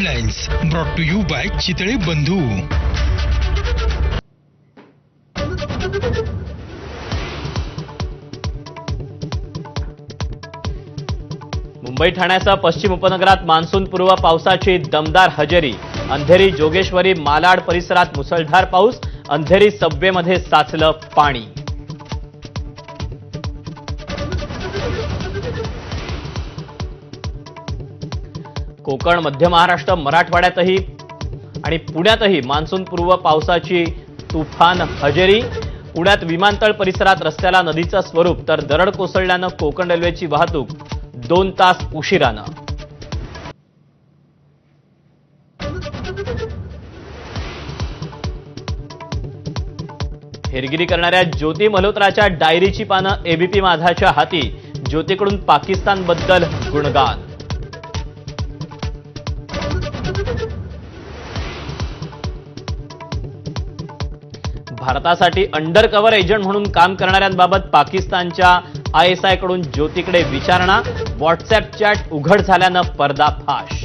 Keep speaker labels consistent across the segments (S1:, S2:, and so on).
S1: Headlines brought to you by Chitale Bandhu.
S2: Mumbai ठाण्यासह पश्चिम उपनगरात मान्सूनपूर्व पावसाची दमदार हजेरी. अंधेरी, जोगेश्वरी, मालाड परिसरात मुसळधार पाऊस. अंधेरी सबवेमध्ये साचलं पाणी. कोकण, मध्य महाराष्ट्र, मराठवाड्यातही आणि पुण्यातही मान्सूनपूर्व पावसाची तुफान हजेरी. पुण्यात विमानतळ परिसरात रस्त्याला नदीचं स्वरूप, तर दरड कोसळल्यानं कोकण रेल्वेची वाहतूक 2 तास उशिरानं. हेरगिरी करणाऱ्या ज्योती मल्होत्राच्या डायरीची पानं एबीपी माझाच्या हाती. ज्योतीकडून पाकिस्तानबद्दल गुणगान. भारतासाठी अंडर कव्हर एजंट म्हणून काम करणाऱ्यांबाबत पाकिस्तानच्या ISI कडून ज्योतीकडे विचारणा. व्हॉट्सअॅप चॅट उघड झाल्यानं पर्दाफाश.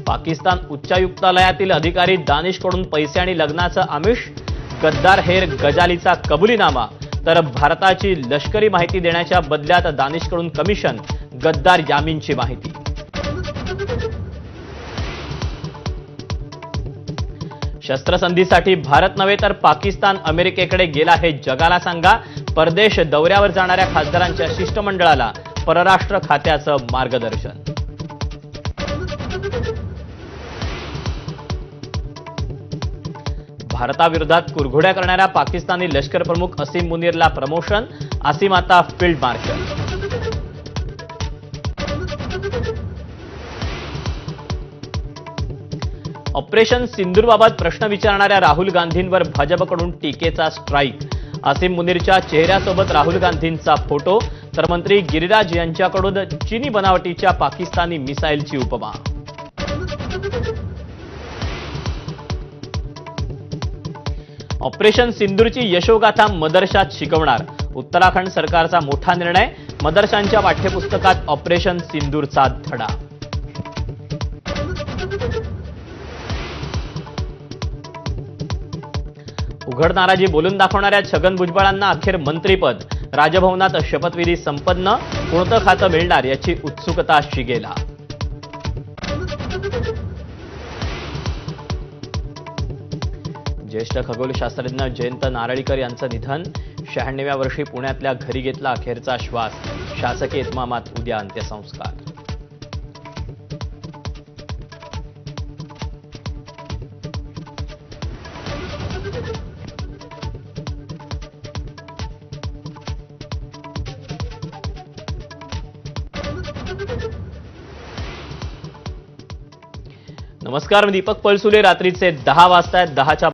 S2: पाकिस्तान उच्चायुक्तालयातील अधिकारी दानिशकडून पैसे आणि लग्नाचं आमिष. गद्दार हेर गजालीचा कबुलीनामा. तर भारताची लष्करी माहिती देण्याच्या बदल्यात दानिशकडून कमिशन. गद्दार यामीनची माहिती. शस्त्रसंधीसाठी भारत नव्हे तर पाकिस्तान अमेरिकेकडे गेला हे जगाला सांगा. परदेश दौऱ्यावर जाणाऱ्या खासदारांच्या शिष्टमंडळाला परराष्ट्र खात्याचं मार्गदर्शन. भारताविरोधात कुरघोड्या करणाऱ्या पाकिस्तानी लष्कर प्रमुख असीम मुनीरला प्रमोशन. असीम आता फील्ड मार्शल. ऑपरेशन सिंदूरबाबत प्रश्न विचारणाऱ्या राहुल गांधींवर भाजपकडून टीकेचा स्ट्राईक. असीम मुनीरच्या चेहऱ्यासोबत राहुल गांधींचा फोटो. तर मंत्री गिरिराज यांच्याकडून चीनी बनावटीच्या पाकिस्तानी मिसाईलची उपमा. ऑपरेशन सिंदूरची यशोगाथा मदरशात शिकवणार. उत्तराखंड सरकारचा मोठा निर्णय. मदरशांच्या पाठ्यपुस्तकात ऑपरेशन सिंदूरचा धडा. उघड नाराजी बोलून दाखवणाऱ्या छगन भुजबळांना अखेर मंत्रीपद. राजभवनात शपथविधी संपन्न. कोणतं खातं मिळणार याची उत्सुकता शिगेला. ज्येष्ठ खगोलशास्त्रज्ञ जयंत नारळीकर यांचं निधन. 96व्या वर्षी पुण्यातल्या घरी घेतला अखेरचा श्वास. शासकीय इतमामात उद्या अंत्यसंस्कार. नमस्कार, मी दीपक पळसुले. रात्रीचे 10 वाजतायत. 10च्या